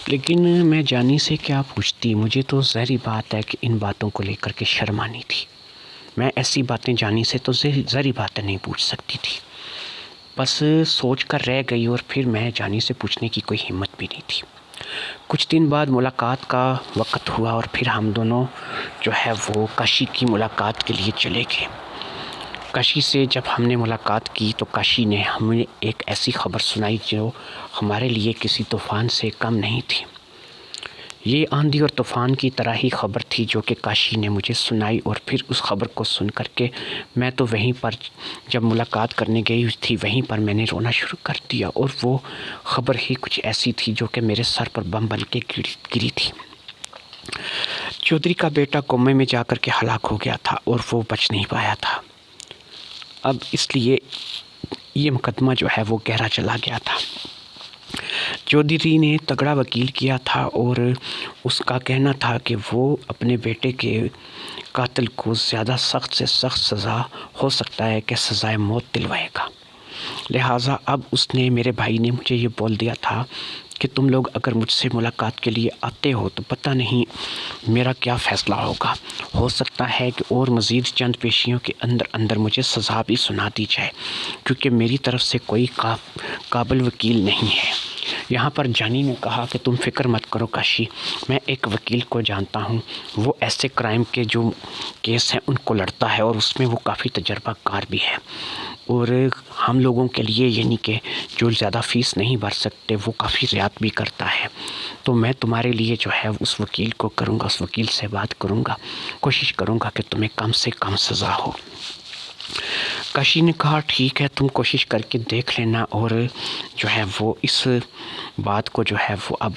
لیکن میں جانی سے کیا پوچھتی، مجھے تو ظاہری بات ہے کہ ان باتوں کو لے کر کے شرم آنی تھی۔ میں ایسی باتیں جانی سے تو ظاہری باتیں نہیں پوچھ سکتی تھی، بس سوچ کر رہ گئی اور پھر میں جانی سے پوچھنے کی کوئی ہمت بھی نہیں تھی۔ کچھ دن بعد ملاقات کا وقت ہوا اور پھر ہم دونوں جو ہے وہ کاشی کی ملاقات کے لیے چلے گئے۔ کاشی سے جب ہم نے ملاقات کی تو کاشی نے ہمیں ایک ایسی خبر سنائی جو ہمارے لیے کسی طوفان سے کم نہیں تھی۔ یہ آندھی اور طوفان کی طرح ہی خبر تھی جو کہ کاشی نے مجھے سنائی، اور پھر اس خبر کو سن کر کے میں تو وہیں پر جب ملاقات کرنے گئی تھی وہیں پر میں نے رونا شروع کر دیا، اور وہ خبر ہی کچھ ایسی تھی جو کہ میرے سر پر بم بن کے گری تھی۔ چودھری کا بیٹا کومے میں جا کر کے ہلاک ہو گیا تھا اور وہ بچ نہیں پایا تھا۔ اب اس لیے یہ مقدمہ جو ہے وہ گہرا چلا گیا تھا۔ چودھری نے تگڑا وکیل کیا تھا اور اس کا کہنا تھا کہ وہ اپنے بیٹے کے قاتل کو زیادہ سخت سے سخت سزا ہو سکتا ہے کہ سزائے موت دلوائے گا۔ لہٰذا اب اس نے میرے بھائی نے مجھے یہ بول دیا تھا کہ تم لوگ اگر مجھ سے ملاقات کے لیے آتے ہو تو پتہ نہیں میرا کیا فیصلہ ہوگا، ہو سکتا ہے کہ اور مزید چند پیشیوں کے اندر مجھے سزا بھی سنا دی جائے، کیونکہ میری طرف سے کوئی قابل وکیل نہیں ہے۔ یہاں پر جانی نے کہا کہ تم فکر مت کرو کاشی، میں ایک وکیل کو جانتا ہوں، وہ ایسے کرائم کے جو کیس ہیں ان کو لڑتا ہے اور اس میں وہ کافی تجربہ کار بھی ہے، اور ہم لوگوں کے لیے یعنی کہ جو زیادہ فیس نہیں بھر سکتے وہ کافی رعایت بھی کرتا ہے، تو میں تمہارے لیے جو ہے اس وکیل کو کروں گا، اس وکیل سے بات کروں گا، کوشش کروں گا کہ تمہیں کم سے کم سزا ہو۔ کاشی نے کہا ٹھیک ہے، تم کوشش کر کے دیکھ لینا اور جو ہے وہ اس بات کو جو ہے وہ اب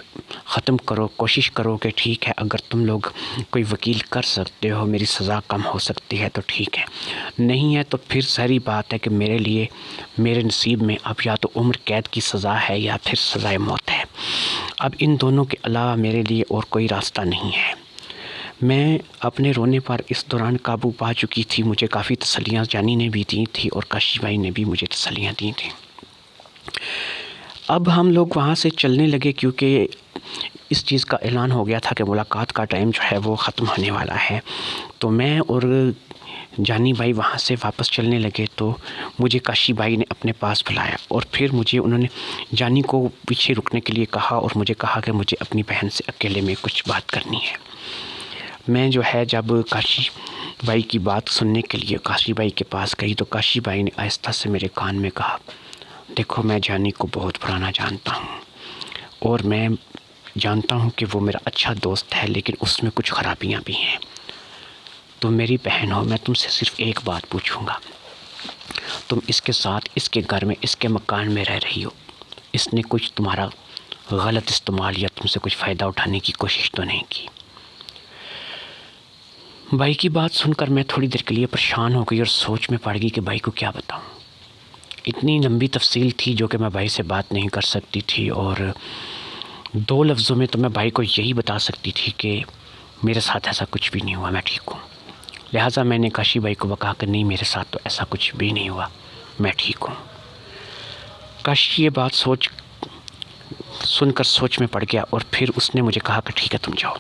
ختم کرو، کوشش کرو کہ ٹھیک ہے اگر تم لوگ کوئی وکیل کر سکتے ہو میری سزا کم ہو سکتی ہے تو ٹھیک ہے، نہیں ہے تو پھر ظاہری بات ہے کہ میرے لیے میرے نصیب میں اب یا تو عمر قید کی سزا ہے یا پھر سزائے موت ہے، اب ان دونوں کے علاوہ میرے لیے اور کوئی راستہ نہیں ہے۔ میں اپنے رونے پر اس دوران قابو پا چکی تھی، مجھے کافی تسلیاں جانی نے بھی دی تھی اور کاشی بھائی نے بھی مجھے تسلیاں دی تھیں۔ اب ہم لوگ وہاں سے چلنے لگے کیونکہ اس چیز کا اعلان ہو گیا تھا کہ ملاقات کا ٹائم جو ہے وہ ختم ہونے والا ہے، تو میں اور جانی بھائی وہاں سے واپس چلنے لگے تو مجھے کاشی بھائی نے اپنے پاس بلایا اور پھر انہوں نے جانی کو پیچھے رکنے کے لیے کہا اور مجھے کہا کہ مجھے اپنی بہن سے اکیلے میں کچھ بات کرنی ہے۔ میں جو ہے جب کاشی بھائی کی بات سننے کے لیے کاشی بھائی کے پاس گئی تو کاشی بھائی نے آہستہ سے میرے کان میں کہا، دیکھو میں جانی کو بہت پرانا جانتا ہوں اور میں جانتا ہوں کہ وہ میرا اچھا دوست ہے، لیکن اس میں کچھ خرابیاں بھی ہیں، تم میری بہن ہو، میں تم سے صرف ایک بات پوچھوں گا، تم اس کے ساتھ اس کے گھر میں اس کے مکان میں رہ رہی ہو، اس نے کچھ تمہارا غلط استعمال یا تم سے کچھ فائدہ اٹھانے کی کوشش تو نہیں کی؟ بھائی کی بات سن کر میں تھوڑی دیر کے لیے پریشان ہو گئی اور سوچ میں پڑ گئی کہ بھائی کو کیا بتاؤں۔ اتنی لمبی تفصیل تھی جو کہ میں بھائی سے بات نہیں کر سکتی تھی، اور 2 لفظوں میں تو میں بھائی کو یہی بتا سکتی تھی کہ میرے ساتھ ایسا کچھ بھی نہیں ہوا، میں ٹھیک ہوں۔ لہٰذا میں نے کاشی بھائی کو بکا کہ نہیں میرے ساتھ تو ایسا کچھ بھی نہیں ہوا، میں ٹھیک ہوں۔ کاشی یہ بات سن کر سوچ میں پڑ گیا اور پھر اس نے مجھے کہا کہ ٹھیک ہے تم جاؤ۔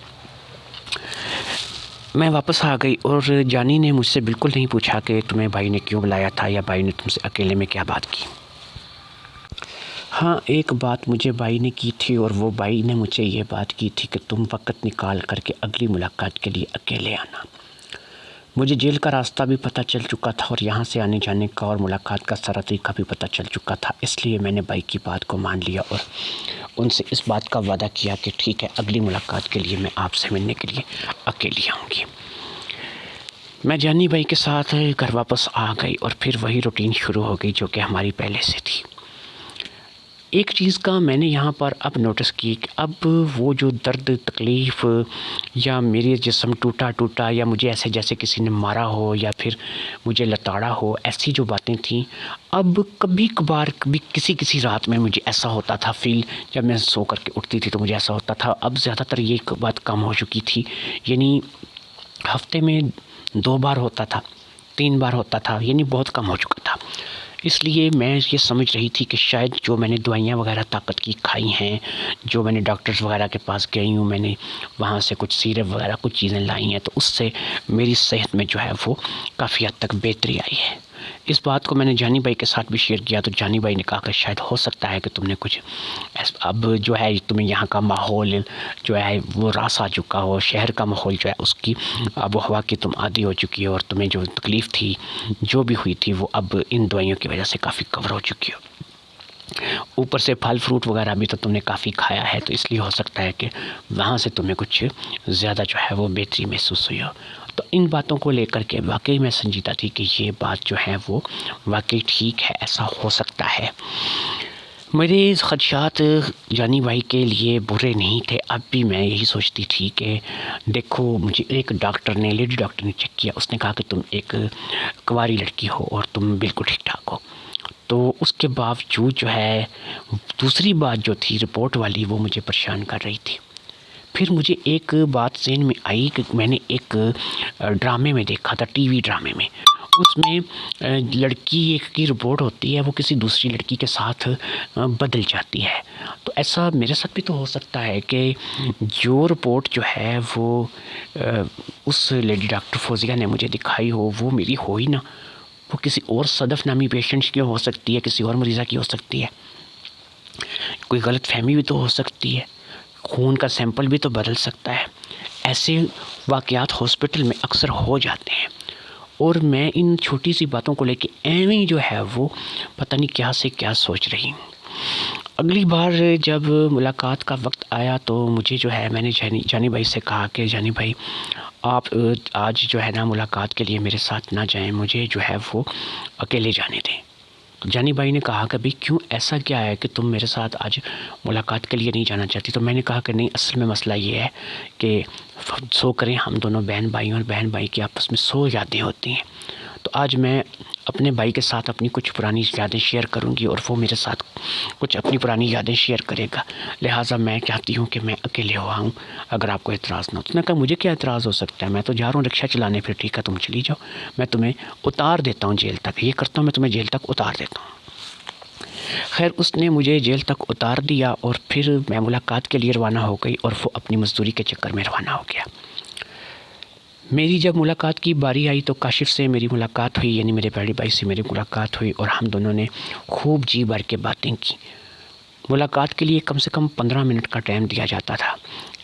میں واپس آ گئی اور جانی نے مجھ سے بالکل نہیں پوچھا کہ تمہیں بھائی نے کیوں بلایا تھا یا بھائی نے تم سے اکیلے میں کیا بات کی۔ ہاں ایک بات مجھے بھائی نے کی تھی، اور وہ بھائی نے مجھے یہ بات کی تھی کہ تم وقت نکال کر کے اگلی ملاقات کے لیے اکیلے آنا۔ مجھے جیل کا راستہ بھی پتہ چل چکا تھا اور یہاں سے آنے جانے کا اور ملاقات کا سارا طریقہ بھی پتہ چل چکا تھا، اس لیے میں نے بھائی کی بات کو مان لیا اور ان سے اس بات کا وعدہ کیا کہ ٹھیک ہے اگلی ملاقات کے لیے میں آپ سے ملنے کے لیے اکیلی آؤں گی۔ میں جانی بھائی کے ساتھ گھر واپس آ گئی اور پھر وہی روٹین شروع ہو گئی جو کہ ہماری پہلے سے تھی۔ ایک چیز کا میں نے یہاں پر اب نوٹس کی کہ اب وہ جو درد تکلیف یا میری جسم ٹوٹا یا مجھے ایسے جیسے کسی نے مارا ہو یا پھر مجھے لتاڑا ہو، ایسی جو باتیں تھیں، اب کبھی کبھار کسی رات میں مجھے ایسا ہوتا تھا فیل، جب میں سو کر کے اٹھتی تھی تو مجھے ایسا ہوتا تھا، اب زیادہ تر یہ بات کم ہو چکی تھی، یعنی ہفتے میں 2 بار ہوتا تھا، 3 بار ہوتا تھا، یعنی بہت کم ہو چکا تھا۔ اس لیے میں یہ سمجھ رہی تھی کہ شاید جو میں نے دوائیاں وغیرہ طاقت کی کھائی ہیں، جو میں نے ڈاکٹرز وغیرہ کے پاس گئی ہوں، میں نے وہاں سے کچھ سیرپ وغیرہ کچھ چیزیں لائی ہیں، تو اس سے میری صحت میں جو ہے وہ کافی حد تک بہتری آئی ہے۔ اس بات کو میں نے جانی بھائی کے ساتھ بھی شیئر کیا، تو جانی بھائی نے کہا کہ شاید ہو سکتا ہے کہ تم نے کچھ اب جو ہے تمہیں یہاں کا ماحول جو ہے وہ راس آ چکا ہو، شہر کا ماحول جو ہے اس کی آب و ہوا کی تم عادی ہو چکی ہو، اور تمہیں جو تکلیف تھی جو بھی ہوئی تھی وہ اب ان دوائیوں کی وجہ سے کافی کور ہو چکی ہو۔ اوپر سے پھل فروٹ وغیرہ بھی تو تم نے کافی کھایا ہے، تو اس لیے ہو سکتا ہے کہ وہاں سے تمہیں کچھ زیادہ جو ہے وہ بہتری محسوس ہوئی ہو۔ تو ان باتوں کو لے کر کے واقعی میں سنجیدہ تھی کہ یہ بات جو ہے وہ واقعی ٹھیک ہے، ایسا ہو سکتا ہے۔ میرے خدشات جانی بھائی کے لیے برے نہیں تھے، اب بھی میں یہی سوچتی تھی کہ دیکھو مجھے ایک ڈاکٹر نے، لیڈی ڈاکٹر نے چیک کیا، اس نے کہا کہ تم ایک کنواری لڑکی ہو اور تم بالکل ٹھیک ٹھاک ہو، تو اس کے باوجود جو ہے دوسری بات جو تھی رپورٹ والی وہ مجھے پریشان کر رہی تھی۔ پھر مجھے ایک بات ذہن میں آئی کہ میں نے ایک ڈرامے میں دیکھا تھا، ٹی وی ڈرامے میں، اس میں لڑکی ایک کی رپورٹ ہوتی ہے، وہ کسی دوسری لڑکی کے ساتھ بدل جاتی ہے۔ تو ایسا میرے ساتھ بھی تو ہو سکتا ہے کہ جو رپورٹ جو ہے وہ اس لیڈی ڈاکٹر فوزیہ نے مجھے دکھائی ہو وہ میری ہو ہی نہ، وہ کسی اور صدف نامی پیشنٹ کی ہو سکتی ہے، کسی اور مریضہ کی ہو سکتی ہے، کوئی غلط فہمی بھی تو ہو سکتی ہے، خون کا سیمپل بھی تو بدل سکتا ہے۔ ایسے واقعات ہاسپٹل میں اکثر ہو جاتے ہیں، اور میں ان چھوٹی سی باتوں کو لے کے ایویں جو ہے وہ پتہ نہیں کیا سے کیا سوچ رہی ہوں۔ اگلی بار جب ملاقات کا وقت آیا تو مجھے جو ہے میں نے جانی بھائی سے کہا کہ جانی بھائی آپ آج جو ہے نا ملاقات کے لیے میرے ساتھ نہ جائیں، مجھے جو ہے وہ اکیلے جانے دیں۔ جانی بھائی نے کہا کہ بھئی کیوں، ایسا کیا ہے کہ تم میرے ساتھ آج ملاقات کے لیے نہیں جانا چاہتی؟ تو میں نے کہا کہ نہیں، اصل میں مسئلہ یہ ہے کہ سو کریں ہم دونوں بہن بھائی، اور بہن بھائی کی آپس میں سو یادیں ہوتی ہیں، تو آج میں اپنے بھائی کے ساتھ اپنی کچھ پرانی یادیں شیئر کروں گی اور وہ میرے ساتھ کچھ اپنی پرانی یادیں شیئر کرے گا، لہٰذا میں چاہتی ہوں کہ میں اکیلے ہوا ہوں، اگر آپ کو اعتراض نہ ہو۔ تو میں نے کہا مجھے کیا اعتراض ہو سکتا ہے، میں تو جا رہا ہوں رکشہ چلانے، پھر ٹھیک ہے تم چلی جاؤ، میں تمہیں اتار دیتا ہوں جیل تک، یہ کرتا ہوں میں تمہیں جیل تک اتار دیتا ہوں۔ خیر اس نے مجھے جیل تک اتار دیا، اور پھر میں ملاقات کے لیے روانہ ہو گئی، اور وہ اپنی مزدوری کے چکر میں روانہ ہو گیا۔ میری جب ملاقات کی باری آئی تو کاشف سے میری ملاقات ہوئی، یعنی میرے بڑے بھائی سے میری ملاقات ہوئی، اور ہم دونوں نے خوب جی بھر کے باتیں کی۔ ملاقات کے لیے کم سے کم 15 منٹ کا ٹائم دیا جاتا تھا۔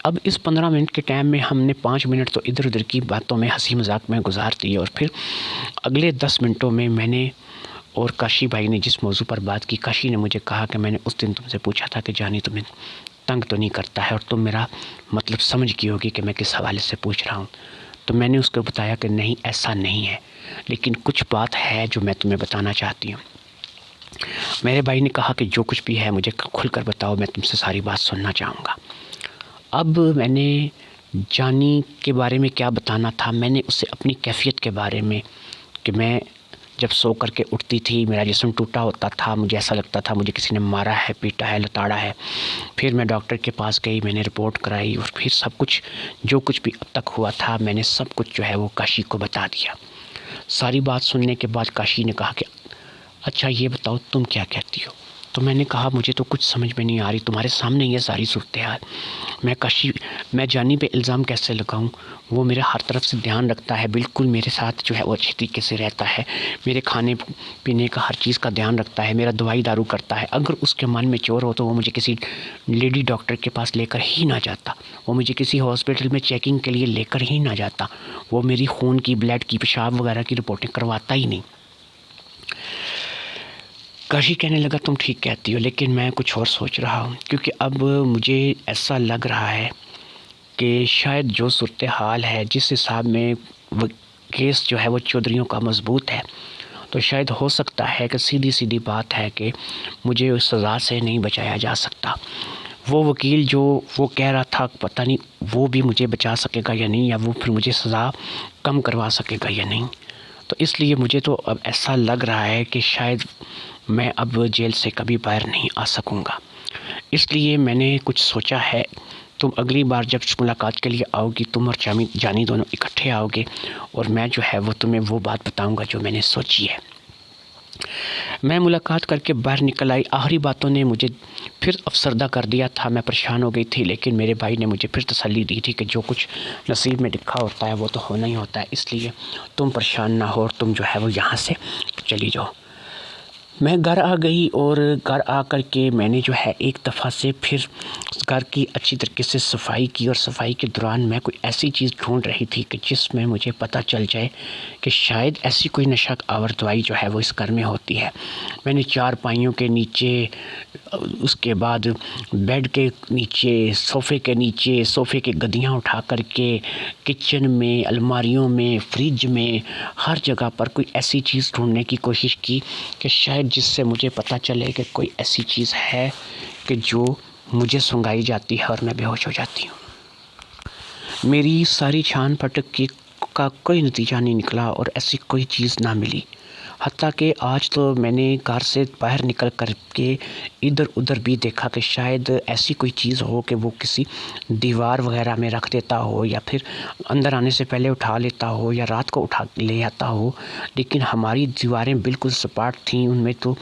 اب اس 15 منٹ کے ٹائم میں ہم نے 5 منٹ تو ادھر ادھر کی باتوں میں، ہنسی مذاق میں گزار دیے، اور پھر اگلے 10 منٹوں میں میں نے اور کاشی بھائی نے جس موضوع پر بات کی، کاشی نے مجھے کہا کہ میں نے اس دن تم سے پوچھا تھا کہ جانی تمہیں تنگ تو نہیں کرتا ہے، اور تم میرا مطلب سمجھ گئی ہوگی کہ میں کس حوالے سے پوچھ رہا ہوں۔ تو میں نے اس کو بتایا کہ نہیں ایسا نہیں ہے، لیکن کچھ بات ہے جو میں تمہیں بتانا چاہتی ہوں۔ میرے بھائی نے کہا کہ جو کچھ بھی ہے مجھے کھل کر بتاؤ، میں تم سے ساری بات سننا چاہوں گا۔ اب میں نے جانی کے بارے میں کیا بتانا تھا، میں نے اسے اپنی کیفیت کے بارے میں، کہ میں جب سو کر کے اٹھتی تھی میرا جسم ٹوٹا ہوتا تھا، مجھے ایسا لگتا تھا مجھے کسی نے مارا ہے، پیٹا ہے، لتاڑا ہے۔ پھر میں ڈاکٹر کے پاس گئی، میں نے رپورٹ کرائی، اور پھر سب کچھ جو کچھ بھی اب تک ہوا تھا میں نے سب کچھ جو ہے وہ کاشی کو بتا دیا۔ ساری بات سننے کے بعد کاشی نے کہا کہ اچھا یہ بتاؤ تم کیا کہتی ہو؟ تو میں نے کہا مجھے تو کچھ سمجھ میں نہیں آ رہی، تمہارے سامنے یہ ساری صورتحال، میں جانی پہ الزام کیسے لگاؤں؟ وہ میرے ہر طرف سے دھیان رکھتا ہے، بالکل میرے ساتھ جو ہے وہ اچھی طریقے سے رہتا ہے، میرے کھانے پینے کا ہر چیز کا دھیان رکھتا ہے، میرا دوائی دارو کرتا ہے۔ اگر اس کے من میں چور ہو تو وہ مجھے کسی لیڈی ڈاکٹر کے پاس لے کر ہی نہ جاتا، وہ مجھے کسی ہاسپٹل میں چیکنگ کے لیے لے کر ہی نہ جاتا، وہ میری خون کی، بلڈ کی، پیشاب وغیرہ کی رپورٹیں کرواتا ہی نہیں۔ کاشی کہنے لگا تم ٹھیک کہتی ہو، لیکن میں کچھ اور سوچ رہا ہوں، کیونکہ اب مجھے ایسا لگ رہا ہے کہ شاید جو صورتحال ہے، جس حساب میں وہ کیس جو ہے وہ چودھریوں کا مضبوط ہے، تو شاید ہو سکتا ہے کہ سیدھی سیدھی بات ہے کہ مجھے اس سزا سے نہیں بچایا جا سکتا۔ وہ وکیل جو وہ کہہ رہا تھا پتہ نہیں وہ بھی مجھے بچا سکے گا یا نہیں، یا وہ پھر مجھے سزا کم کروا سکے گا یا نہیں۔ تو اس لیے مجھے تو اب ایسا لگ رہا ہے کہ شاید میں اب جیل سے کبھی باہر نہیں آ سکوں گا۔ اس لیے میں نے کچھ سوچا ہے، تم اگلی بار جب ملاقات کے لیے آؤ گی، تم اور جانی دونوں اکٹھے آؤ گے، اور میں جو ہے وہ تمہیں وہ بات بتاؤں گا جو میں نے سوچی ہے۔ میں ملاقات کر کے باہر نکل آئی، آخری باتوں نے مجھے پھر افسردہ کر دیا تھا، میں پریشان ہو گئی تھی، لیکن میرے بھائی نے مجھے پھر تسلی دی تھی کہ جو کچھ نصیب میں لکھا ہوتا ہے وہ تو ہونا ہی ہوتا ہے، اس لیے تم پریشان نہ ہو اور تم جو ہے وہ یہاں سے چلی جاؤ۔ میں گھر آ گئی اور گھر آ کر کے میں نے جو ہے ایک دفعہ سے پھر گھر کی اچھی طریقے سے صفائی کی، اور صفائی کے دوران میں کوئی ایسی چیز ڈھونڈ رہی تھی کہ جس میں مجھے پتہ چل جائے کہ شاید ایسی کوئی نشہ آور دوائی جو ہے وہ اس گھر میں ہوتی ہے۔ میں نے چار پائیوں کے نیچے، اس کے بعد بیڈ کے نیچے، صوفے کے نیچے، صوفے کے گدیاں اٹھا کر کے، کچن میں، الماریوں میں، فریج میں، ہر جگہ پر کوئی ایسی چیز ڈھونڈنے کی کوشش کی کہ شاید جس سے مجھے پتہ چلے کہ کوئی ایسی چیز ہے کہ جو مجھے سنگھائی جاتی ہے اور میں بے ہوش ہو جاتی ہوں۔ میری ساری چھان پھٹک کا کوئی نتیجہ نہیں نکلا اور ایسی کوئی چیز نہ ملی، حتیٰ کہ آج تو میں نے گھر سے باہر نکل کر کے ادھر ادھر بھی دیکھا کہ شاید ایسی کوئی چیز ہو کہ وہ کسی دیوار وغیرہ میں رکھ دیتا ہو، یا پھر اندر آنے سے پہلے اٹھا لیتا ہو، یا رات کو اٹھا لے آتا ہو، لیکن ہماری دیواریں بالکل سپاٹ تھیں، ان میں تو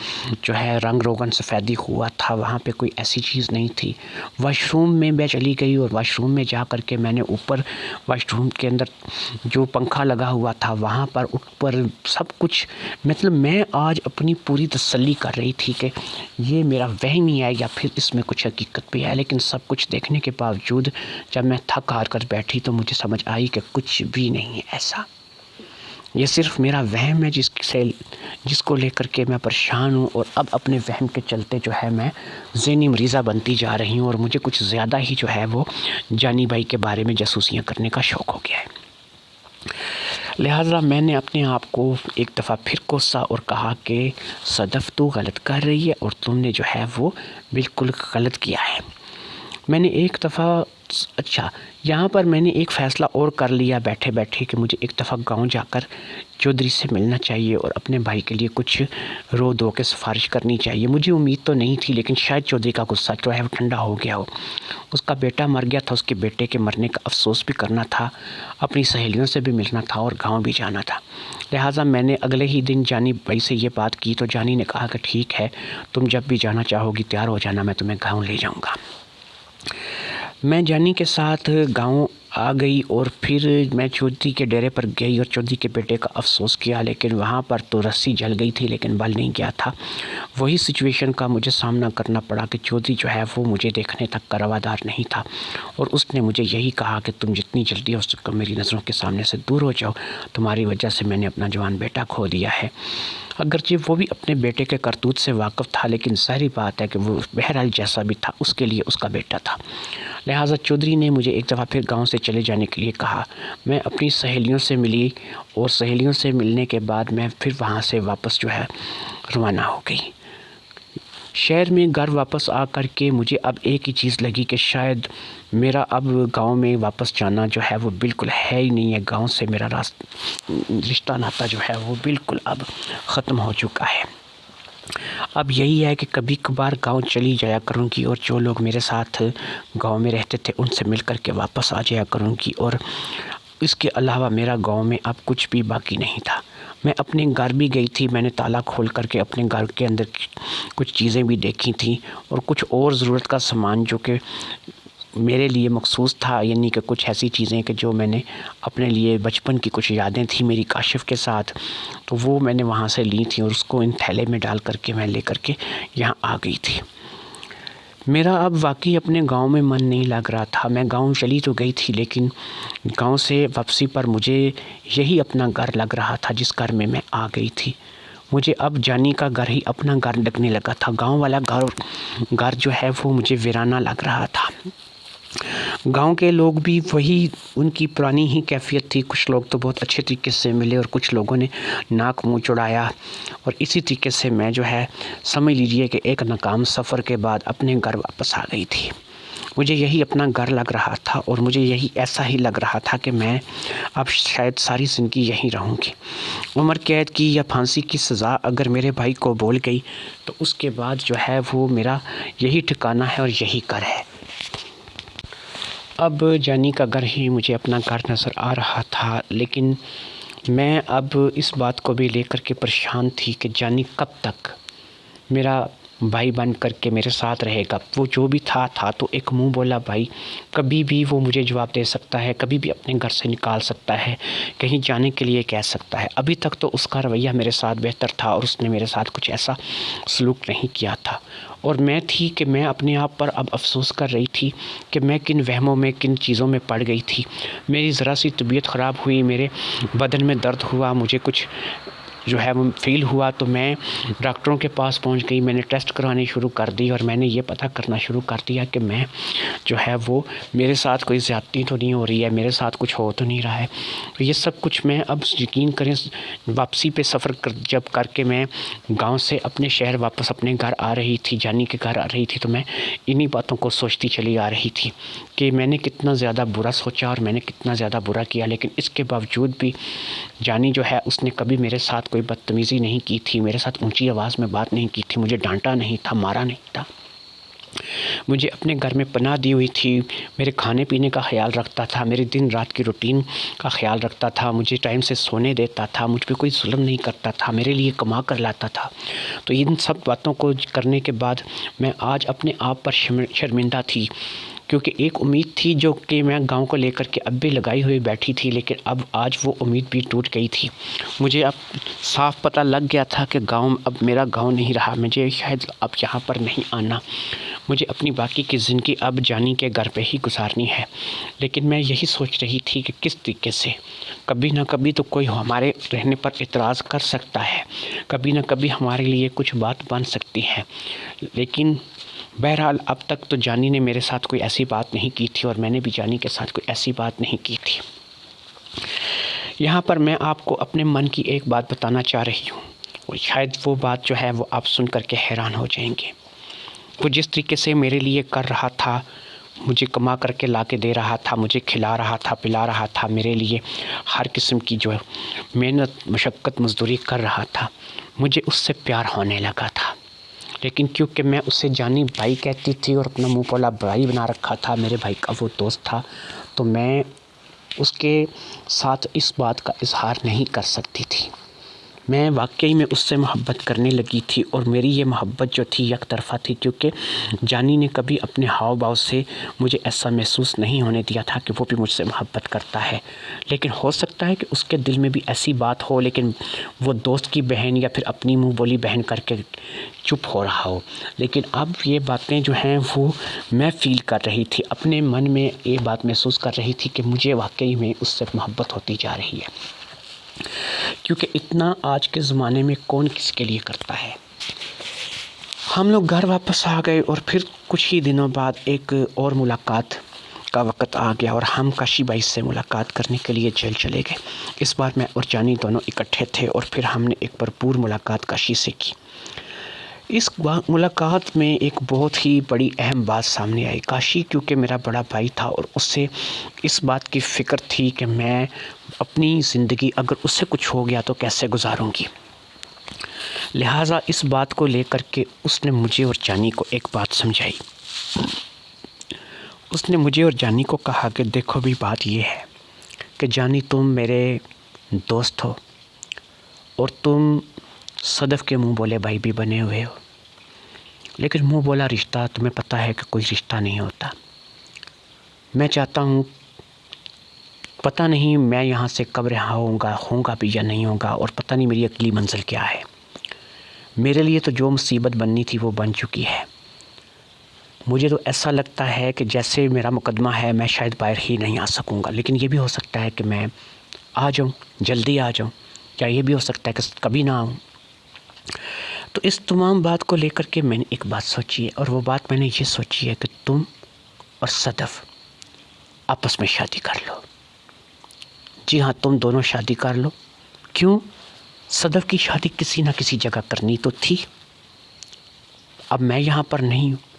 جو ہے رنگ روغن سفیدی ہوا تھا، وہاں پہ کوئی ایسی چیز نہیں تھی۔ واش روم میں میں چلی گئی اور واش روم میں جا کر کے میں نے اوپر واش روم کے اندر جو پنکھا لگا ہوا تھا وہاں پر اوپر سب کچھ، مطلب میں آج اپنی پوری تسلی کر رہی تھی کہ یہ میرا وہم ہی ہے یا پھر اس میں کچھ حقیقت بھی ہے، لیکن سب کچھ دیکھنے کے باوجود جب میں تھک ہار کر بیٹھی تو مجھے سمجھ آئی کہ کچھ بھی نہیں ہے ایسا، یہ صرف میرا وہم ہے جس کو لے کر کے میں پریشان ہوں، اور اب اپنے وہم کے چلتے جو ہے میں ذہنی مریضہ بنتی جا رہی ہوں، اور مجھے کچھ زیادہ ہی جو ہے وہ جانی بھائی کے بارے میں جاسوسیاں کرنے کا شوق ہو گیا ہے۔ لہٰذا میں نے اپنے آپ کو ایک دفعہ پھر کوسا اور کہا کہ صدف تو غلط کر رہی ہے اور تم نے جو ہے وہ بالکل غلط کیا ہے۔ میں نے ایک دفعہ یہاں پر میں نے ایک فیصلہ اور کر لیا بیٹھے بیٹھے کہ مجھے ایک دفعہ گاؤں جا کر چودھری سے ملنا چاہیے اور اپنے بھائی کے لیے کچھ رو دو کے سفارش کرنی چاہیے۔ مجھے امید تو نہیں تھی، لیکن شاید چودھری کا غصہ جو ہے وہ ٹھنڈا ہو گیا ہو، اس کا بیٹا مر گیا تھا، اس کے بیٹے کے مرنے کا افسوس بھی کرنا تھا، اپنی سہیلیوں سے بھی ملنا تھا اور گاؤں بھی جانا تھا۔ لہٰذا میں نے اگلے ہی دن جانی بھائی سے یہ بات کی تو جانی نے کہا کہ ٹھیک ہے، تم جب بھی جانا چاہو گی تیار ہو جانا، میں تمہیں گاؤں لے جاؤں گا۔ میں جانی کے ساتھ گاؤں آ گئی اور پھر میں چودھری کے ڈیرے پر گئی اور چودھری کے بیٹے کا افسوس کیا، لیکن وہاں پر تو رسی جل گئی تھی لیکن بل نہیں گیا تھا۔ وہی سچویشن کا مجھے سامنا کرنا پڑا کہ چودھری جو ہے وہ مجھے دیکھنے تک کا روادار نہیں تھا، اور اس نے مجھے یہی کہا کہ تم جتنی جلدی ہو سکے میری نظروں کے سامنے سے دور ہو جاؤ، تمہاری وجہ سے میں نے اپنا جوان بیٹا کھو دیا ہے۔ اگرچہ وہ بھی اپنے بیٹے کے کرتوت سے واقف تھا، لیکن ظاہری بات ہے کہ وہ بہرحال جیسا بھی تھا اس کے لیے اس کا بیٹا تھا۔ لہٰذا چودھری نے مجھے ایک دفعہ پھر گاؤں سے چلے جانے کے لیے کہا۔ میں اپنی سہیلیوں سے ملی اور سہیلیوں سے ملنے کے بعد میں پھر وہاں سے واپس جو ہے روانہ ہو گئی۔ شہر میں گھر واپس آ کر کے مجھے اب ایک ہی چیز لگی کہ شاید میرا اب گاؤں میں واپس جانا جو ہے وہ بالکل ہے ہی نہیں ہے، گاؤں سے میرا رشتہ ناتا جو ہے وہ بالکل اب ختم ہو چکا ہے۔ اب یہی ہے کہ کبھی کبھار گاؤں چلی جایا کروں گی، اور جو لوگ میرے ساتھ گاؤں میں رہتے تھے ان سے مل کر کے واپس آ جایا کروں گی، اور اس کے علاوہ میرا گاؤں میں اب کچھ بھی باقی نہیں تھا۔ میں اپنے گھر بھی گئی تھی، میں نے تالا کھول کر کے اپنے گھر کے اندر کچھ چیزیں بھی دیکھی تھیں، اور کچھ اور ضرورت کا سامان جو کہ میرے لیے مخصوص تھا، یعنی کہ کچھ ایسی چیزیں کہ جو میں نے اپنے لیے بچپن کی کچھ یادیں تھیں میری کاشف کے ساتھ، تو وہ میں نے وہاں سے لی تھیں اور اس کو ان تھیلے میں ڈال کر کے میں لے کر کے یہاں آ گئی تھی۔ میرا اب واقعی اپنے گاؤں میں من نہیں لگ رہا تھا۔ میں گاؤں چلی تو گئی تھی، لیکن گاؤں سے واپسی پر مجھے یہی اپنا گھر لگ رہا تھا جس گھر میں آ گئی تھی۔ مجھے اب جانی کا گھر ہی اپنا گھر لگنے لگا تھا، گاؤں والا گھر جو ہے وہ مجھے ویرانہ لگ رہا تھا۔ گاؤں کے لوگ بھی وہی ان کی پرانی ہی کیفیت تھی، کچھ لوگ تو بہت اچھے طریقے سے ملے اور کچھ لوگوں نے ناک منہ چڑھایا، اور اسی طریقے سے میں جو ہے سمجھ لیجئے کہ ایک ناکام سفر کے بعد اپنے گھر واپس آ گئی تھی۔ مجھے یہی اپنا گھر لگ رہا تھا، اور مجھے یہی ایسا ہی لگ رہا تھا کہ میں اب شاید ساری زندگی یہیں رہوں گی۔ عمر قید کی یا پھانسی کی سزا اگر میرے بھائی کو بول گئی تو اس کے بعد جو ہے وہ میرا یہی ٹھکانہ ہے اور یہی گھر ہے۔ اب جانی کا گھر ہی مجھے اپنا گھر نظر آ رہا تھا، لیکن میں اب اس بات کو بھی لے کر کے پریشان تھی کہ جانی کب تک میرا بھائی بن کر کے میرے ساتھ رہے گا. وہ جو بھی تھا تو ایک منہ بولا بھائی. کبھی بھی وہ مجھے جواب دے سکتا ہے, کبھی بھی اپنے گھر سے نکال سکتا ہے, کہیں جانے کے لیے کہہ سکتا ہے. ابھی تک تو اس کا رویہ میرے ساتھ بہتر تھا اور اس نے میرے ساتھ کچھ ایسا سلوک نہیں کیا تھا. اور میں تھی کہ میں اپنے آپ پر اب افسوس کر رہی تھی کہ میں کن وہموں میں, کن چیزوں میں پڑ گئی تھی. میری ذرا سی طبیعت خراب ہوئی, میرے بدن میں درد ہوا, مجھے کچھ جو ہے وہ فیل ہوا, تو میں ڈاکٹروں کے پاس پہنچ گئی. میں نے ٹیسٹ کروانے شروع کر دی اور میں نے یہ پتہ کرنا شروع کر دیا کہ میں جو ہے وہ میرے ساتھ کوئی زیادتی تو نہیں ہو رہی ہے, میرے ساتھ کچھ ہو تو نہیں رہا ہے. یہ سب کچھ میں اب یقین کریں واپسی پہ سفر جب کر کے میں گاؤں سے اپنے شہر واپس اپنے گھر آ رہی تھی, جانی کے گھر آ رہی تھی, تو میں انہی باتوں کو سوچتی چلی آ رہی تھی کہ میں نے کتنا زیادہ برا سوچا اور میں نے کتنا زیادہ برا کیا. لیکن اس کے باوجود بھی جانی جو ہے اس نے کبھی میرے ساتھ کوئی بدتمیزی نہیں کی تھی, میرے ساتھ اونچی آواز میں بات نہیں کی تھی, مجھے ڈانٹا نہیں تھا, مارا نہیں تھا. مجھے اپنے گھر میں پناہ دی ہوئی تھی, میرے کھانے پینے کا خیال رکھتا تھا, میری دن رات کی روٹین کا خیال رکھتا تھا, مجھے ٹائم سے سونے دیتا تھا, مجھ پہ کوئی ظلم نہیں کرتا تھا, میرے لیے کما کر لاتا تھا. تو ان سب باتوں کو کرنے کے بعد میں آج اپنے آپ پر شرمندہ تھی, کیونکہ ایک امید تھی جو کہ میں گاؤں کو لے کر کے اب بھی لگائی ہوئی بیٹھی تھی, لیکن اب آج وہ امید بھی ٹوٹ گئی تھی. مجھے اب صاف پتہ لگ گیا تھا کہ گاؤں اب میرا گاؤں نہیں رہا, مجھے شاید اب یہاں پر نہیں آنا, مجھے اپنی باقی کی زندگی اب جانی کے گھر پہ ہی گزارنی ہے. لیکن میں یہی سوچ رہی تھی کہ کس طریقے سے کبھی نہ کبھی تو کوئی ہمارے رہنے پر اعتراض کر سکتا ہے, کبھی نہ کبھی ہمارے لیے کچھ بات بن سکتی ہے. لیکن بہرحال اب تک تو جانی نے میرے ساتھ کوئی ایسی بات نہیں کی تھی اور میں نے بھی جانی کے ساتھ کوئی ایسی بات نہیں کی تھی. یہاں پر میں آپ کو اپنے من کی ایک بات بتانا چاہ رہی ہوں, اور شاید وہ بات جو ہے وہ آپ سن کر کے حیران ہو جائیں گے. وہ جس طریقے سے میرے لیے کر رہا تھا, مجھے کما کر کے لا کے دے رہا تھا, مجھے کھلا رہا تھا, پلا رہا تھا, میرے لیے ہر قسم کی جو محنت مشقت مزدوری کر رہا تھا, مجھے اس سے پیار ہونے لگا تھا. لیکن کیونکہ میں اسے جانی بھائی کہتی تھی اور اپنا منہ بولا بھائی بنا رکھا تھا, میرے بھائی کا وہ دوست تھا, تو میں اس کے ساتھ اس بات کا اظہار نہیں کر سکتی تھی. میں واقعی میں اس سے محبت کرنے لگی تھی, اور میری یہ محبت جو تھی یک طرفہ تھی, کیونکہ جانی نے کبھی اپنے ہاؤ بھاؤ سے مجھے ایسا محسوس نہیں ہونے دیا تھا کہ وہ بھی مجھ سے محبت کرتا ہے. لیکن ہو سکتا ہے کہ اس کے دل میں بھی ایسی بات ہو, لیکن وہ دوست کی بہن یا پھر اپنی منہ بولی بہن کر کے چپ ہو رہا ہو. لیکن اب یہ باتیں جو ہیں وہ میں فیل کر رہی تھی, اپنے من میں یہ بات محسوس کر رہی تھی کہ مجھے واقعی میں اس سے محبت ہوتی جا رہی ہے. کیونکہ اتنا آج کے زمانے میں کون کس کے لیے کرتا ہے. ہم لوگ گھر واپس آ گئے اور پھر کچھ ہی دنوں بعد ایک اور ملاقات کا وقت آ گیا, اور ہم کاشی بھائی سے ملاقات کرنے کے لیے جیل چلے گئے. اس بار میں اور جانی دونوں اکٹھے تھے, اور پھر ہم نے ایک بھرپور ملاقات کاشی سے کی. اس ملاقات میں ایک بہت ہی بڑی اہم بات سامنے آئی. کاشی کیونکہ میرا بڑا بھائی تھا اور اس سے اس بات کی فکر تھی کہ میں اپنی زندگی اگر اس سے کچھ ہو گیا تو کیسے گزاروں گی. لہٰذا اس بات کو لے کر کے اس نے مجھے اور جانی کو ایک بات سمجھائی. اس نے مجھے اور جانی کو کہا کہ دیکھو بھی بات یہ ہے کہ جانی تم میرے دوست ہو, اور تم صدف کے منہ بولے بھائی بھی بنے ہوئے ہو, لیکن منہ بولا رشتہ تمہیں پتہ ہے کہ کوئی رشتہ نہیں ہوتا. میں چاہتا ہوں, پتہ نہیں میں یہاں سے کب رہا ہوں گا بھی یا نہیں ہوگا, اور پتہ نہیں میری اگلی منزل کیا ہے. میرے لیے تو جو مصیبت بننی تھی وہ بن چکی ہے. مجھے تو ایسا لگتا ہے کہ جیسے میرا مقدمہ ہے میں شاید باہر ہی نہیں آ سکوں گا, لیکن یہ بھی ہو سکتا ہے کہ میں آ جاؤں, جلدی آ جاؤں, یا یہ بھی ہو سکتا ہے کہ کبھی نہ آؤں. تو اس تمام بات کو لے کر کے میں نے ایک بات سوچی ہے, اور وہ بات میں نے یہ سوچی ہے کہ تم اور صدف آپس میں شادی کر لو. جی ہاں, تم دونوں شادی کر لو. کیوں؟ صدف کی شادی کسی نہ کسی جگہ کرنی تو تھی. اب میں یہاں پر نہیں ہوں,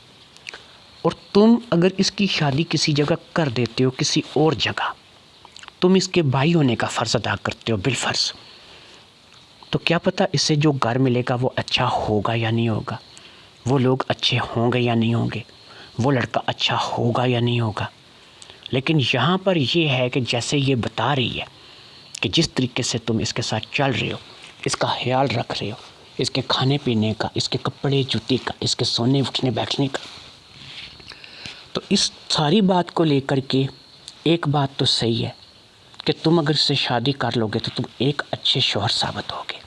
اور تم اگر اس کی شادی کسی جگہ کر دیتے ہو, کسی اور جگہ, تم اس کے بھائی ہونے کا فرض ادا کرتے ہو بالفرض, تو کیا پتہ اس سے جو گھر ملے گا وہ اچھا ہوگا یا نہیں ہوگا, وہ لوگ اچھے ہوں گے یا نہیں ہوں گے, وہ لڑکا اچھا ہوگا یا نہیں ہوگا. لیکن یہاں پر یہ ہے کہ جیسے یہ بتا رہی ہے کہ جس طریقے سے تم اس کے ساتھ چل رہے ہو, اس کا خیال رکھ رہے ہو, اس کے کھانے پینے کا، اس کے کپڑے جوتے کا، اس کے سونے اٹھنے بیٹھنے کا۔ تو اس ساری بات کو لے کر کے ایک بات تو صحیح ہے کہ تم اگر اس سے شادی کر لو گے تو تم ایک اچھے شوہر ثابت ہوگے،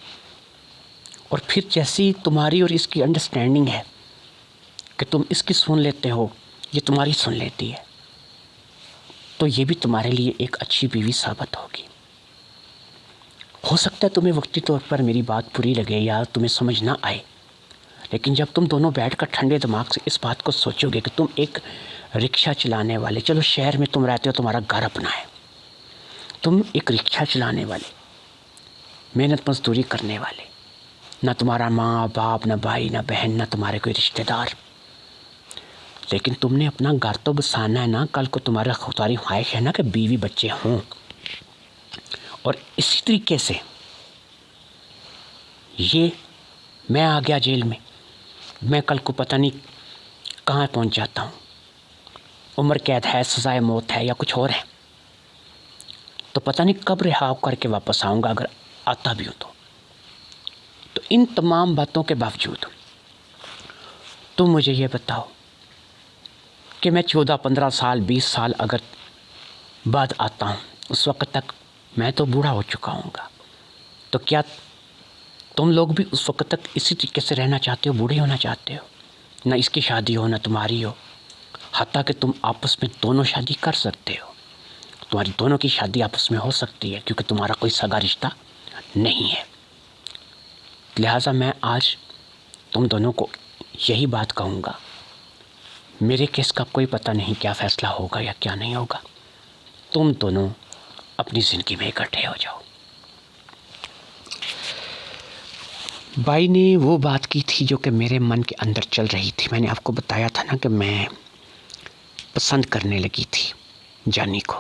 اور پھر جیسی تمہاری اور اس کی انڈرسٹینڈنگ ہے کہ تم اس کی سن لیتے ہو، یہ تمہاری سن لیتی ہے، تو یہ بھی تمہارے لیے ایک اچھی بیوی ثابت ہوگی۔ ہو سکتا ہے تمہیں وقتی طور پر میری بات بری لگے یا تمہیں سمجھ نہ آئے، لیکن جب تم دونوں بیٹھ کر ٹھنڈے دماغ سے اس بات کو سوچو گے کہ تم ایک رکشہ چلانے والے، چلو شہر میں تم رہتے ہو، تمہارا گھر اپنا ہے، تم ایک رکشہ چلانے والے، محنت مزدوری کرنے والے، نہ تمہارا ماں باپ، نہ بھائی، نہ بہن، نہ تمہارے کوئی رشتہ دار، لیکن تم نے اپنا گھر تو بسانا ہے نا، کل کو تمہاری خواہش ہے نا کہ بیوی بچے ہوں۔ اور اسی طریقے سے یہ میں آ گیا جیل میں کل کو پتہ نہیں کہاں پہنچ جاتا ہوں، عمر قید ہے، سزائے موت ہے یا کچھ اور ہے، تو پتہ نہیں کب رہا کر کے واپس آؤں گا، اگر آتا بھی ہوں تو ان تمام باتوں کے باوجود تم مجھے یہ بتاؤ کہ میں 14-15 سال 20 سال اگر بعد آتا ہوں، اس وقت تک میں تو بوڑھا ہو چکا ہوں گا، تو کیا تم لوگ بھی اس وقت تک اسی طریقے سے رہنا چاہتے ہو، بوڑھے ہونا چاہتے ہو؟ نہ اس کی شادی ہو نہ تمہاری ہو، حتیٰ کہ تم آپس میں دونوں شادی کر سکتے ہو، تمہاری دونوں کی شادی آپس میں ہو سکتی ہے، کیونکہ تمہارا کوئی سگا رشتہ نہیں ہے۔ لہٰذا میں آج تم دونوں کو یہی بات کہوں گا، میرے کیس کا کوئی پتہ نہیں کیا فیصلہ ہوگا یا کیا نہیں ہوگا، تم دونوں اپنی زندگی میں اکٹھے ہو جاؤ۔ بھائی نے وہ بات کی تھی جو کہ میرے من کے اندر چل رہی تھی۔ میں نے آپ کو بتایا تھا نا کہ میں پسند کرنے لگی تھی جانی کو،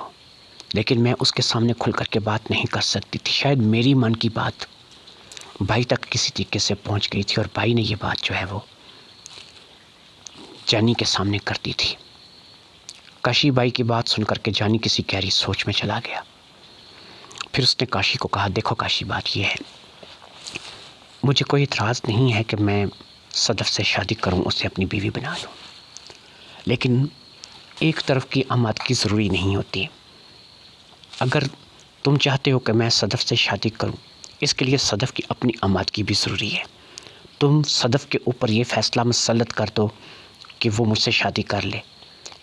لیکن میں اس کے سامنے کھل کر کے بات نہیں کر سکتی تھی۔ شاید میری من کی بات بھائی تک کسی طریقے سے پہنچ گئی تھی، اور بھائی نے یہ بات جو ہے وہ جانی کے سامنے کر دی تھی۔ کاشی بھائی کی بات سن کر کے جانی کسی گہری سوچ میں چلا گیا۔ پھر اس نے کاشی کو کہا، دیکھو کاشی، بات یہ ہے، مجھے کوئی اعتراض نہیں ہے کہ میں صدف سے شادی کروں، اسے اپنی بیوی بنا لوں، لیکن ایک طرف کی آمادگی ضروری نہیں ہوتی۔ اگر تم چاہتے ہو کہ میں صدف سے شادی کروں، اس کے لیے صدف کی اپنی آمادگی بھی ضروری ہے۔ تم صدف کے اوپر یہ فیصلہ مسلط کر دو کہ وہ مجھ سے شادی کر لے،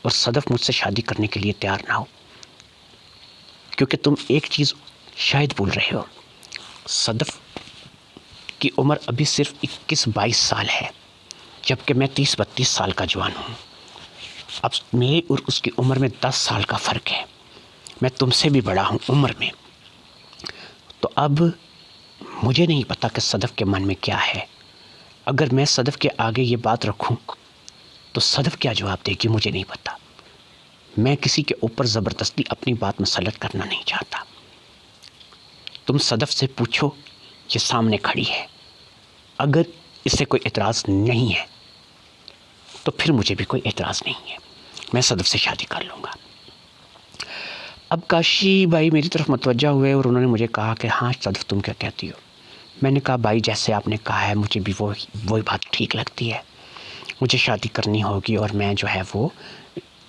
اور صدف مجھ سے شادی کرنے کے لیے تیار نہ ہو، کیونکہ تم ایک چیز شاید بھول رہے ہو، صدف کی عمر ابھی صرف 21-22 سال ہے، جبکہ میں 30-32 سال کا جوان ہوں۔ اب میرے اور اس کی عمر میں 10 سال کا فرق ہے، میں تم سے بھی بڑا ہوں عمر میں، تو اب مجھے نہیں پتا کہ صدف کے من میں کیا ہے۔ اگر میں صدف کے آگے یہ بات رکھوں تو صدف کیا جواب دے گی، مجھے نہیں پتا۔ میں کسی کے اوپر زبردستی اپنی بات مسلط کرنا نہیں چاہتا۔ تم صدف سے پوچھو، یہ سامنے کھڑی ہے، اگر اس سے کوئی اعتراض نہیں ہے تو پھر مجھے بھی کوئی اعتراض نہیں ہے، میں صدف سے شادی کر لوں گا۔ اب کاشی بھائی میری طرف متوجہ ہوئے اور انہوں نے مجھے کہا کہ ہاں صدف، تم کیا کہتی ہو؟ میں نے کہا بھائی جیسے آپ نے کہا ہے مجھے بھی وہی بات ٹھیک لگتی ہے، مجھے شادی کرنی ہوگی اور میں جو ہے وہ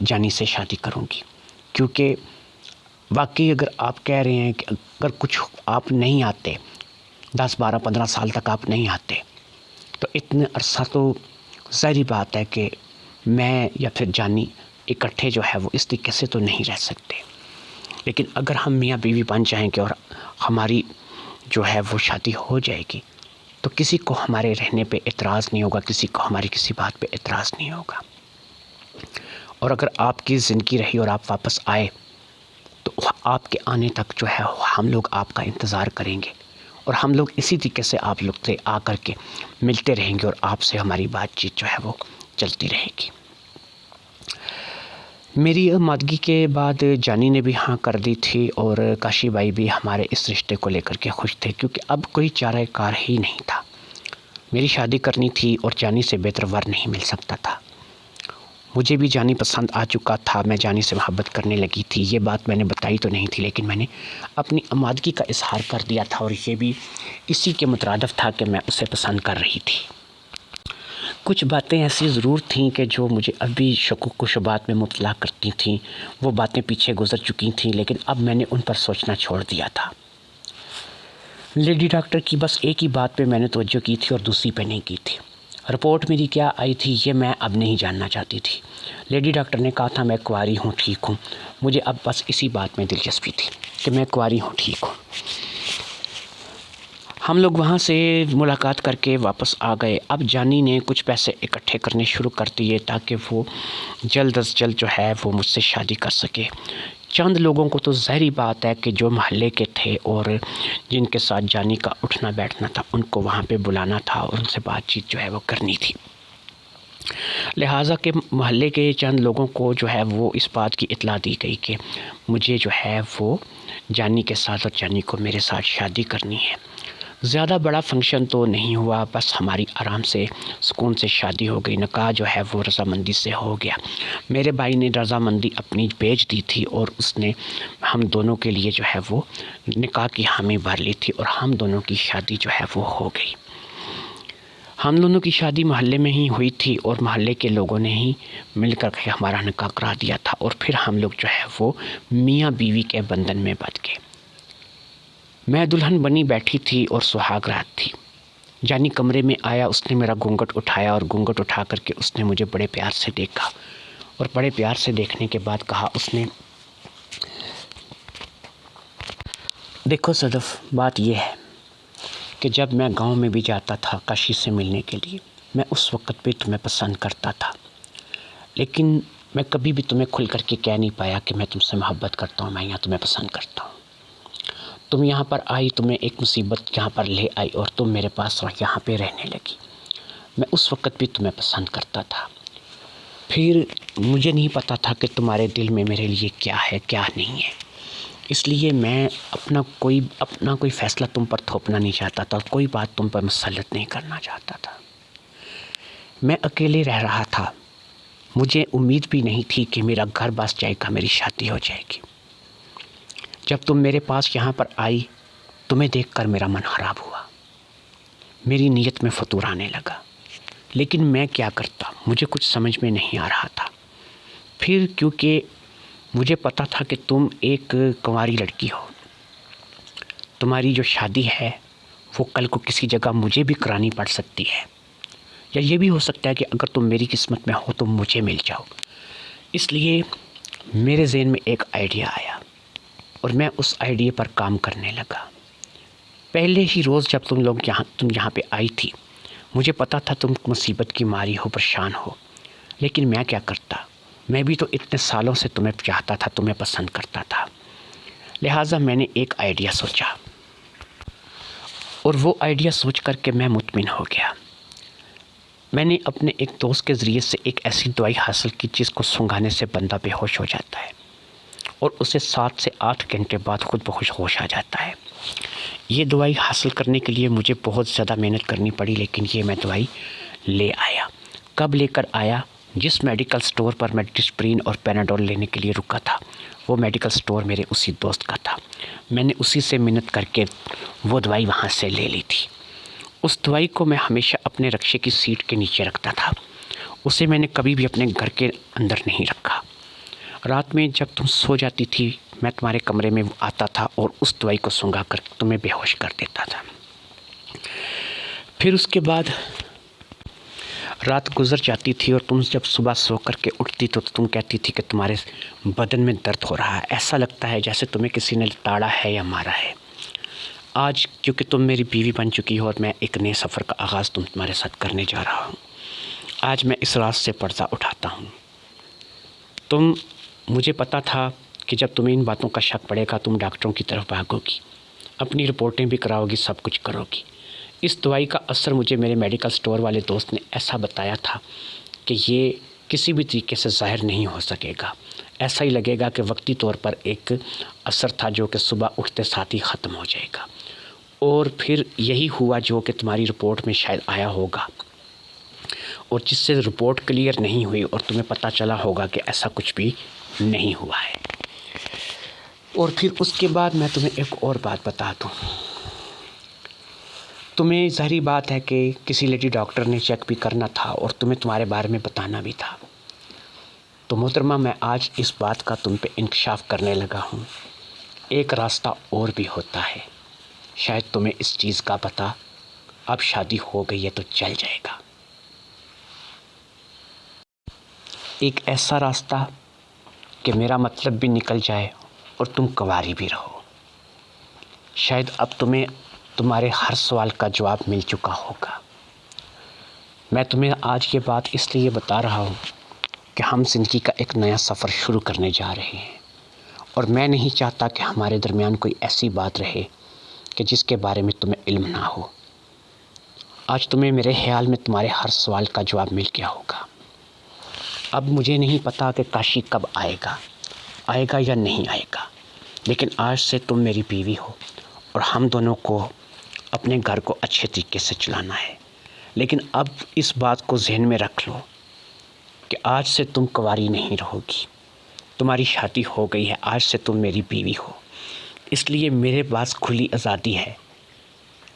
جانی سے شادی کروں گی، کیونکہ واقعی اگر آپ کہہ رہے ہیں کہ اگر کچھ آپ نہیں آتے، 10-12-15 سال تک آپ نہیں آتے، تو اتنے عرصہ تو ظاہری بات ہے کہ میں یا پھر جانی اکٹھے جو ہے وہ اس طریقے سے تو نہیں رہ سکتے، لیکن اگر ہم میاں بیوی بن جائیں گے اور ہماری جو ہے وہ شادی ہو جائے گی تو کسی کو ہمارے رہنے پہ اعتراض نہیں ہوگا، کسی کو ہماری کسی بات پہ اعتراض نہیں ہوگا۔ اور اگر آپ کی زندگی رہی اور آپ واپس آئے تو آپ کے آنے تک جو ہے ہم لوگ آپ کا انتظار کریں گے، اور ہم لوگ اسی طریقے سے آپ لوگ سے آ کر کے ملتے رہیں گے، اور آپ سے ہماری بات چیت جو ہے وہ چلتی رہے گی۔ میری آمادگی کے بعد جانی نے بھی ہاں کر دی تھی، اور کاشی بھائی بھی ہمارے اس رشتے کو لے کر کے خوش تھے، کیونکہ اب کوئی چارہ کار ہی نہیں تھا۔ میری شادی کرنی تھی اور جانی سے بہتر ور نہیں مل سکتا تھا۔ مجھے بھی جانی پسند آ چکا تھا، میں جانی سے محبت کرنے لگی تھی۔ یہ بات میں نے بتائی تو نہیں تھی، لیکن میں نے اپنی آمادگی کا اظہار کر دیا تھا، اور یہ بھی اسی کے مترادف تھا کہ میں اسے پسند کر رہی تھی۔ کچھ باتیں ایسی ضرور تھیں کہ جو مجھے ابھی شکوک و شبہات میں مبتلا کرتی تھیں۔ وہ باتیں پیچھے گزر چکی تھیں، لیکن اب میں نے ان پر سوچنا چھوڑ دیا تھا۔ لیڈی ڈاکٹر کی بس ایک ہی بات پہ میں نے توجہ کی تھی اور دوسری پہ نہیں کی تھی۔ رپورٹ میری کیا آئی تھی یہ میں اب نہیں جاننا چاہتی تھی۔ لیڈی ڈاکٹر نے کہا تھا میں کنواری ہوں، ٹھیک ہوں۔ مجھے اب بس اسی بات میں دلچسپی تھی کہ میں کنواری ہوں، ٹھیک ہوں۔ ہم لوگ وہاں سے ملاقات کر کے واپس آ گئے۔ اب جانی نے کچھ پیسے اکٹھے کرنے شروع کر دیے تاکہ وہ جلد از جلد جو ہے وہ مجھ سے شادی کر سکے۔ چند لوگوں کو تو ظاہری بات ہے کہ جو محلے کے تھے اور جن کے ساتھ جانی کا اٹھنا بیٹھنا تھا، ان کو وہاں پہ بلانا تھا اور ان سے بات چیت جو ہے وہ کرنی تھی۔ لہٰذا کہ محلے کے چند لوگوں کو جو ہے وہ اس بات کی اطلاع دی گئی کہ مجھے جو ہے وہ جانی کے ساتھ اور جانی کو میرے ساتھ شادی کرنی ہے۔ زیادہ بڑا فنکشن تو نہیں ہوا، بس ہماری آرام سے سکون سے شادی ہو گئی۔ نکاح جو ہے وہ رضامندی سے ہو گیا۔ میرے بھائی نے رضامندی اپنی بھیج دی تھی اور اس نے ہم دونوں کے لیے جو ہے وہ نکاح کی حامی بھر لی تھی، اور ہم دونوں کی شادی جو ہے وہ ہو گئی۔ ہم دونوں کی شادی محلے میں ہی ہوئی تھی اور محلے کے لوگوں نے ہی مل کر کے ہمارا نکاح کرا دیا تھا، اور پھر ہم لوگ جو ہے وہ میاں بیوی کے بندھن میں بندھ گئے۔ میں دلہن بنی بیٹھی تھی اور سہاگ رات تھی۔ جانی کمرے میں آیا، اس نے میرا گھونگھٹ اٹھایا اور گھونگھٹ اٹھا کر کے اس نے مجھے بڑے پیار سے دیکھا، اور بڑے پیار سے دیکھنے کے بعد کہا اس نے، دیکھو صدف، بات یہ ہے کہ جب میں گاؤں میں بھی جاتا تھا کاشی سے ملنے کے لیے، میں اس وقت بھی تمہیں پسند کرتا تھا، لیکن میں کبھی بھی تمہیں کھل کر کے کہہ نہیں پایا کہ میں تم سے محبت کرتا ہوں، میں یہاں تمہیں پسند کرتا ہوں۔ تم یہاں پر آئی، تمہیں ایک مصیبت یہاں پر لے آئی اور تم میرے پاس یہاں پہ رہنے لگی۔ میں اس وقت بھی تمہیں پسند کرتا تھا۔ پھر مجھے نہیں پتا تھا کہ تمہارے دل میں میرے لیے کیا ہے کیا نہیں ہے، اس لیے میں اپنا کوئی فیصلہ تم پر تھوپنا نہیں چاہتا تھا، کوئی بات تم پر مسلط نہیں کرنا چاہتا تھا۔ میں اکیلے رہ رہا تھا، مجھے امید بھی نہیں تھی کہ میرا گھر بس جائے گا، میری شادی ہو جائے گی۔ جب تم میرے پاس یہاں پر آئی، تمہیں دیکھ کر میرا من خراب ہوا، میری نیت میں فتور آنے لگا، لیکن میں کیا کرتا، مجھے کچھ سمجھ میں نہیں آ رہا تھا۔ پھر کیونکہ مجھے پتا تھا کہ تم ایک کنواری لڑکی ہو، تمہاری جو شادی ہے وہ کل کو کسی جگہ مجھے بھی کرانی پڑ سکتی ہے، یا یہ بھی ہو سکتا ہے کہ اگر تم میری قسمت میں ہو تو مجھے مل جاؤ۔ اس لیے میرے ذہن میں ایک آئیڈیا آیا اور میں اس آئیڈیا پر کام کرنے لگا۔ پہلے ہی روز جب تم یہاں پہ آئی تھی، مجھے پتا تھا تم مصیبت کی ماری ہو، پریشان ہو، لیکن میں کیا کرتا، میں بھی تو اتنے سالوں سے تمہیں چاہتا تھا، تمہیں پسند کرتا تھا۔ لہٰذا میں نے ایک آئیڈیا سوچا، اور وہ آئیڈیا سوچ کر کے میں مطمئن ہو گیا۔ میں نے اپنے ایک دوست کے ذریعے سے ایک ایسی دوائی حاصل کی جس کو سونگھانے سے بندہ بے ہوش ہو جاتا ہے اور اسے 7 سے 8 گھنٹے بعد خود بخود ہوش آ جاتا ہے۔ یہ دوائی حاصل کرنے کے لیے مجھے بہت زیادہ محنت کرنی پڑی، لیکن یہ میں دوائی لے آیا۔ کب لے کر آیا؟ جس میڈیکل سٹور پر میں ڈسپرین اور پیناڈول لینے کے لیے رکا تھا، وہ میڈیکل سٹور میرے اسی دوست کا تھا۔ میں نے اسی سے منت کر کے وہ دوائی وہاں سے لے لی تھی۔ اس دوائی کو میں ہمیشہ اپنے رکشے کی سیٹ کے نیچے رکھتا تھا، اسے میں نے کبھی بھی اپنے گھر کے اندر نہیں رکھا۔ رات میں جب تم سو جاتی تھی، میں تمہارے کمرے میں آتا تھا اور اس دوائی کو سونگھا کر تمہیں بے ہوش کر دیتا تھا۔ پھر اس کے بعد رات گزر جاتی تھی اور تم جب صبح سو کر کے اٹھتی تو تم کہتی تھی کہ تمہارے بدن میں درد ہو رہا ہے، ایسا لگتا ہے جیسے تمہیں کسی نے تاڑا ہے یا مارا ہے۔ آج کیونکہ تم میری بیوی بن چکی ہو اور میں ایک نئے سفر کا آغاز تمہارے ساتھ کرنے جا رہا ہوں، آج میں اس راز سے پردہ اٹھاتا ہوں۔ مجھے پتا تھا کہ جب تمہیں ان باتوں کا شک پڑے گا تم ڈاکٹروں کی طرف بھاگو گی، اپنی رپورٹیں بھی کراؤ گی، سب کچھ کرو گی۔ اس دوائی کا اثر مجھے میرے میڈیکل سٹور والے دوست نے ایسا بتایا تھا کہ یہ کسی بھی طریقے سے ظاہر نہیں ہو سکے گا، ایسا ہی لگے گا کہ وقتی طور پر ایک اثر تھا جو کہ صبح اٹھتے ساتھ ہی ختم ہو جائے گا۔ اور پھر یہی ہوا جو کہ تمہاری رپورٹ میں شاید آیا ہوگا، اور جس سے رپورٹ کلیئر نہیں ہوئی اور تمہیں پتہ چلا ہوگا کہ ایسا کچھ بھی نہیں ہوا ہے۔ اور پھر اس کے بعد میں تمہیں ایک اور بات بتا دوں، تمہیں ظاہری بات ہے کہ کسی لیڈی ڈاکٹر نے چیک بھی کرنا تھا اور تمہیں تمہارے بارے میں بتانا بھی تھا، تو محترمہ میں آج اس بات کا تم پہ انکشاف کرنے لگا ہوں۔ ایک راستہ اور بھی ہوتا ہے، شاید تمہیں اس چیز کا پتہ اب شادی ہو گئی ہے تو چل جائے گا۔ ایک ایسا راستہ کہ میرا مطلب بھی نکل جائے اور تم کنواری بھی رہو۔ شاید اب تمہیں تمہارے ہر سوال کا جواب مل چکا ہوگا۔ میں تمہیں آج یہ بات اس لیے بتا رہا ہوں کہ ہم زندگی کا ایک نیا سفر شروع کرنے جا رہے ہیں، اور میں نہیں چاہتا کہ ہمارے درمیان کوئی ایسی بات رہے کہ جس کے بارے میں تمہیں علم نہ ہو۔ آج تمہیں میرے خیال میں تمہارے ہر سوال کا جواب مل گیا ہوگا۔ اب مجھے نہیں پتا کہ کاشی کب آئے گا یا نہیں آئے گا، لیکن آج سے تم میری بیوی ہو اور ہم دونوں کو اپنے گھر کو اچھے طریقے سے چلانا ہے۔ لیکن اب اس بات کو ذہن میں رکھ لو کہ آج سے تم کنواری نہیں رہو گی، تمہاری شادی ہو گئی ہے، آج سے تم میری بیوی ہو۔ اس لیے میرے پاس کھلی آزادی ہے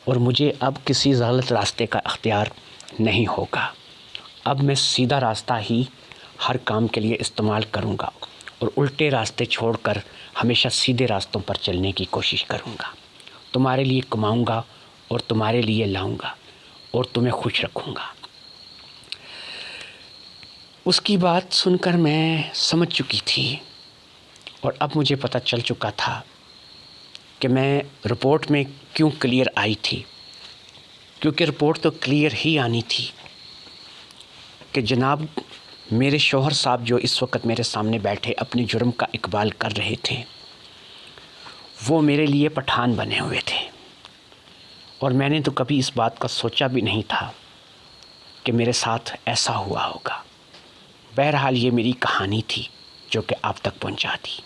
اور مجھے اب کسی غلط راستے کا اختیار نہیں ہوگا۔ اب میں سیدھا راستہ ہی ہر کام کے لیے استعمال کروں گا اور الٹے راستے چھوڑ کر ہمیشہ سیدھے راستوں پر چلنے کی کوشش کروں گا۔ تمہارے لیے کماؤں گا اور تمہارے لیے لاؤں گا اور تمہیں خوش رکھوں گا۔ اس کی بات سن کر میں سمجھ چکی تھی اور اب مجھے پتہ چل چکا تھا کہ میں رپورٹ میں کیوں کلیئر آئی تھی، کیونکہ رپورٹ تو کلیئر ہی آنی تھی کہ جناب میرے شوہر صاحب جو اس وقت میرے سامنے بیٹھے اپنے جرم کا اقبال کر رہے تھے، وہ میرے لیے پٹھان بنے ہوئے تھے، اور میں نے تو کبھی اس بات کا سوچا بھی نہیں تھا کہ میرے ساتھ ایسا ہوا ہوگا۔ بہرحال یہ میری کہانی تھی جو کہ آپ تک پہنچا دی۔